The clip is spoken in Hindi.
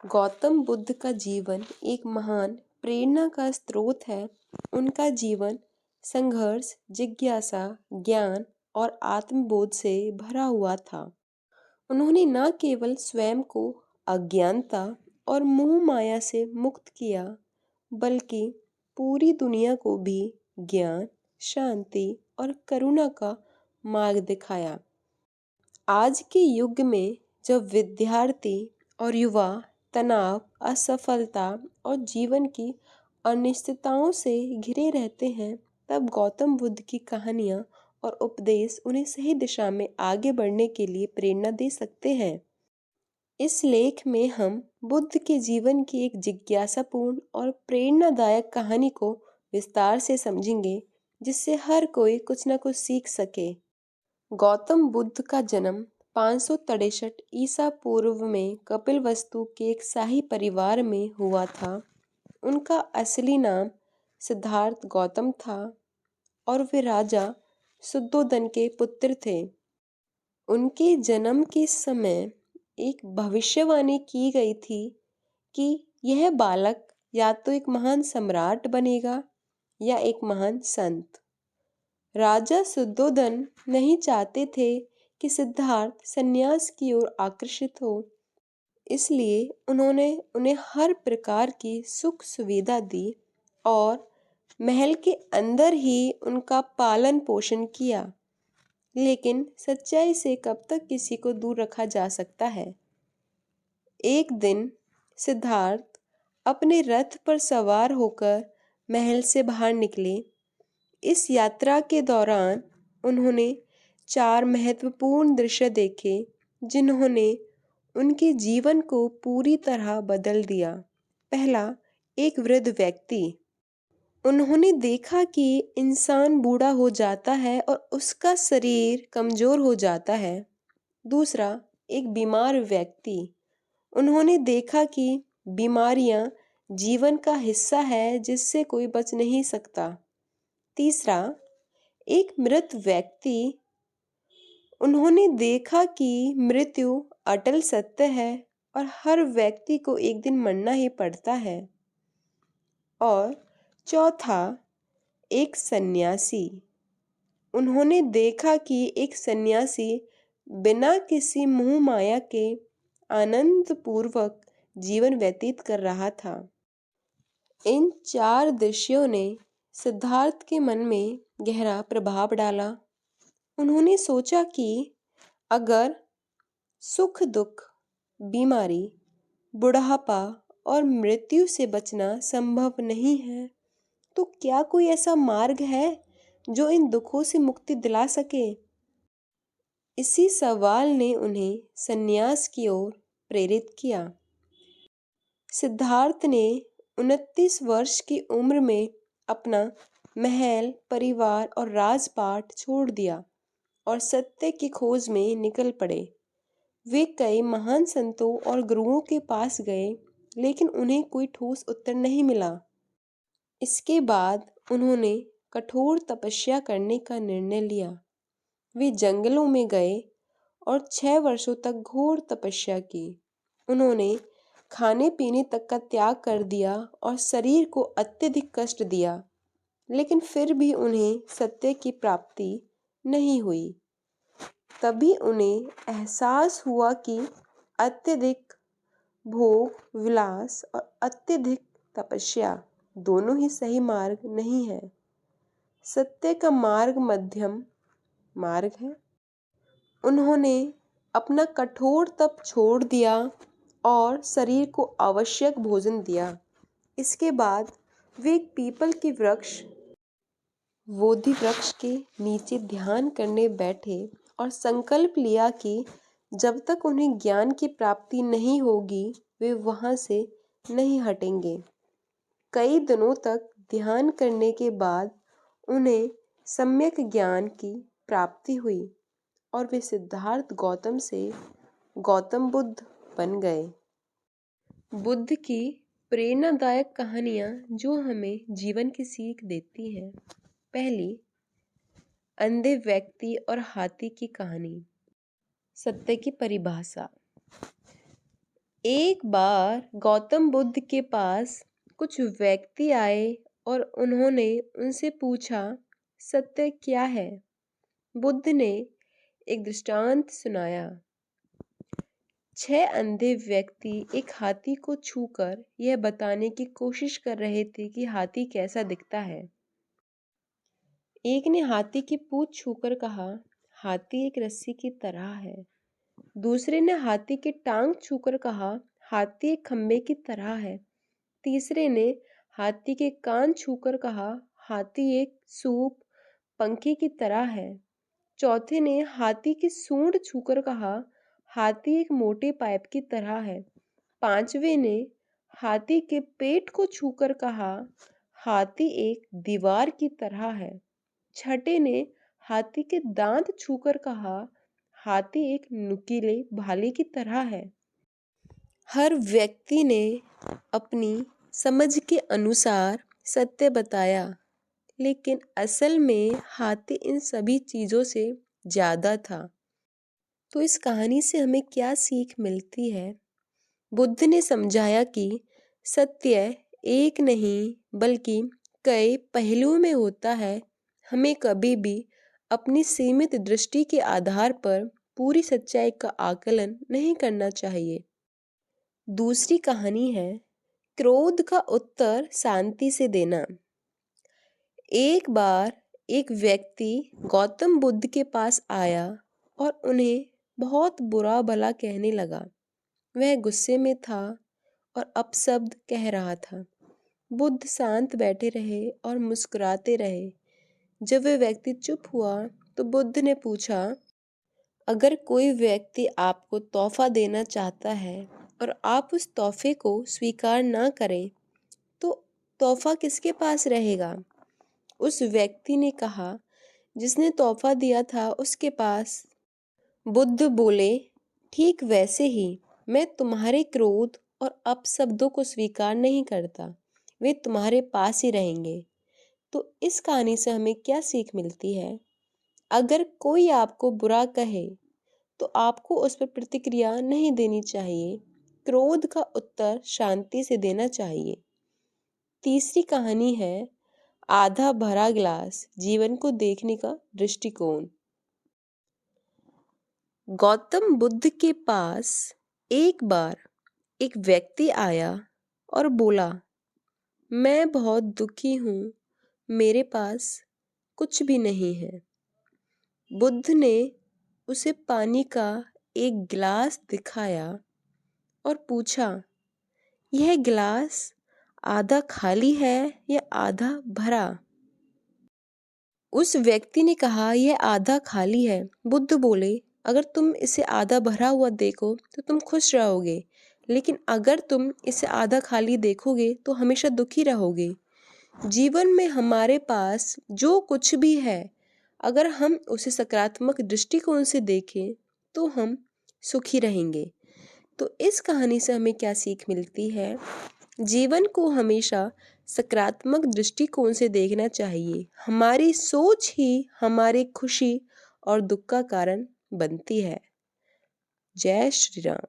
गौतम बुद्ध का जीवन एक महान प्रेरणा का स्रोत है। उनका जीवन संघर्ष, जिज्ञासा, ज्ञान और आत्मबोध से भरा हुआ था। उन्होंने न केवल स्वयं को अज्ञानता और मोह माया से मुक्त किया, बल्कि पूरी दुनिया को भी ज्ञान, शांति और करुणा का मार्ग दिखाया। आज के युग में जब विद्यार्थी और युवा तनाव, असफलता और जीवन की अनिश्चितताओं से घिरे रहते हैं, तब गौतम बुद्ध की कहानियाँ और उपदेश उन्हें सही दिशा में आगे बढ़ने के लिए प्रेरणा दे सकते हैं। इस लेख में हम बुद्ध के जीवन की एक जिज्ञासापूर्ण और प्रेरणादायक कहानी को विस्तार से समझेंगे, जिससे हर कोई कुछ न कुछ सीख सके। गौतम बुद्ध का जन्म 563 ईसा पूर्व में कपिलवस्तु के एक शाही परिवार में हुआ था। उनका असली नाम सिद्धार्थ गौतम था और वे राजा शुद्धोधन के पुत्र थे। उनके जन्म के समय एक भविष्यवाणी की गई थी कि यह बालक या तो एक महान सम्राट बनेगा या एक महान संत। राजा शुद्धोधन नहीं चाहते थे कि सिद्धार्थ संन्यास की ओर आकर्षित हो, इसलिए उन्होंने उन्हें हर प्रकार की सुख सुविधा दी और महल के अंदर ही उनका पालन पोषण किया। लेकिन सच्चाई से कब तक किसी को दूर रखा जा सकता है। एक दिन सिद्धार्थ अपने रथ पर सवार होकर महल से बाहर निकले। इस यात्रा के दौरान उन्होंने 4 महत्वपूर्ण दृश्य देखे, जिन्होंने उनके जीवन को पूरी तरह बदल दिया। पहला, एक वृद्ध व्यक्ति। उन्होंने देखा कि इंसान बूढ़ा हो जाता है और उसका शरीर कमजोर हो जाता है। दूसरा, एक बीमार व्यक्ति। उन्होंने देखा कि बीमारियां जीवन का हिस्सा है जिससे कोई बच नहीं सकता। तीसरा, एक मृत व्यक्ति। उन्होंने देखा कि मृत्यु अटल सत्य है और हर व्यक्ति को एक दिन मरना ही पड़ता है। और चौथा, एक सन्यासी। उन्होंने देखा कि एक सन्यासी बिना किसी मोह माया के आनंद पूर्वक जीवन व्यतीत कर रहा था। इन 4 दृश्यों ने सिद्धार्थ के मन में गहरा प्रभाव डाला। उन्होंने सोचा कि अगर सुख दुख, बीमारी, बुढ़ापा और मृत्यु से बचना संभव नहीं है, तो क्या कोई ऐसा मार्ग है जो इन दुखों से मुक्ति दिला सके। इसी सवाल ने उन्हें संन्यास की ओर प्रेरित किया। सिद्धार्थ ने 29 वर्ष की उम्र में अपना महल, परिवार और राजपाट छोड़ दिया और सत्य की खोज में निकल पड़े। वे कई महान संतों और गुरुओं के पास गए, लेकिन उन्हें कोई ठोस उत्तर नहीं मिला। इसके बाद उन्होंने कठोर तपस्या करने का निर्णय लिया। वे जंगलों में गए और 6 वर्षों तक घोर तपस्या की। उन्होंने खाने पीने तक का त्याग कर दिया और शरीर को अत्यधिक कष्ट दिया, लेकिन फिर भी उन्हें सत्य की प्राप्ति नहीं हुई। तभी उन्हें एहसास हुआ कि अत्यधिक भोग, विलास और अत्यधिक तपस्या दोनों ही सही मार्ग नहीं है। सत्य का मार्ग मध्यम मार्ग है। उन्होंने अपना कठोर तप छोड़ दिया और शरीर को आवश्यक भोजन दिया। इसके बाद वे एक पीपल के वृक्ष, बोधि वृक्ष के नीचे ध्यान करने बैठे और संकल्प लिया कि जब तक उन्हें ज्ञान की प्राप्ति नहीं होगी, वे वहां से नहीं हटेंगे। कई दिनों तक ध्यान करने के बाद उन्हें सम्यक ज्ञान की प्राप्ति हुई और वे सिद्धार्थ गौतम से गौतम बुद्ध बन गए। बुद्ध की प्रेरणादायक कहानियाँ जो हमें जीवन की सीख देती हैं। पहली, अंधे व्यक्ति और हाथी की कहानी। सत्य की परिभाषा। एक बार गौतम बुद्ध के पास कुछ व्यक्ति आए और उन्होंने उनसे पूछा, सत्य क्या है? बुद्ध ने एक दृष्टांत सुनाया। 6 अंधे व्यक्ति एक हाथी को छूकर यह बताने की कोशिश कर रहे थे कि हाथी कैसा दिखता है। एक ने हाथी की पूंछ छूकर कहा, हाथी एक रस्सी की तरह है। दूसरे ने हाथी की टांग छूकर कहा, हाथी एक खंबे की तरह है। तीसरे ने हाथी के कान छूकर कहा, हाथी एक सूप पंखे की तरह है। चौथे ने हाथी की सूंड छूकर कहा, हाथी एक मोटे पाइप की तरह है। पांचवे ने हाथी के पेट को छूकर कहा, हाथी एक दीवार की तरह है। छठे ने हाथी के दांत छूकर कहा, हाथी एक नुकीले भाले की तरह है। हर व्यक्ति ने अपनी समझ के अनुसार सत्य बताया, लेकिन असल में हाथी इन सभी चीज़ों से ज़्यादा था। तो इस कहानी से हमें क्या सीख मिलती है? बुद्ध ने समझाया कि सत्य एक नहीं बल्कि कई पहलुओं में होता है। हमें कभी भी अपनी सीमित दृष्टि के आधार पर पूरी सच्चाई का आकलन नहीं करना चाहिए। दूसरी कहानी है क्रोध का उत्तर शांति से देना। एक बार एक व्यक्ति गौतम बुद्ध के पास आया और उन्हें बहुत बुरा भला कहने लगा। वह गुस्से में था और अपशब्द कह रहा था। बुद्ध शांत बैठे रहे और मुस्कुराते रहे। जब वह व्यक्ति चुप हुआ तो बुद्ध ने पूछा, अगर कोई व्यक्ति आपको तोहफा देना चाहता है और आप उस तोहफे को स्वीकार ना करें तो तोहफा किसके पास रहेगा? उस व्यक्ति ने कहा, जिसने तोहफा दिया था उसके पास। बुद्ध बोले, ठीक वैसे ही मैं तुम्हारे क्रोध और अपशब्दों को स्वीकार नहीं करता, वे तुम्हारे पास ही रहेंगे। तो इस कहानी से हमें क्या सीख मिलती है? अगर कोई आपको बुरा कहे तो आपको उस पर प्रतिक्रिया नहीं देनी चाहिए। क्रोध का उत्तर शांति से देना चाहिए। तीसरी कहानी है आधा भरा गिलास, जीवन को देखने का दृष्टिकोण। गौतम बुद्ध के पास एक बार एक व्यक्ति आया और बोला, मैं बहुत दुखी हूँ, मेरे पास कुछ भी नहीं है। बुद्ध ने उसे पानी का एक गिलास दिखाया और पूछा, यह गिलास आधा खाली है या आधा भरा? उस व्यक्ति ने कहा, यह आधा खाली है। बुद्ध बोले, अगर तुम इसे आधा भरा हुआ देखो तो तुम खुश रहोगे, लेकिन अगर तुम इसे आधा खाली देखोगे तो हमेशा दुखी रहोगे। जीवन में हमारे पास जो कुछ भी है, अगर हम उसे सकारात्मक दृष्टिकोण से देखें तो हम सुखी रहेंगे। तो इस कहानी से हमें क्या सीख मिलती है? जीवन को हमेशा सकारात्मक दृष्टिकोण से देखना चाहिए। हमारी सोच ही हमारी खुशी और दुख का कारण बनती है। जय श्री राम।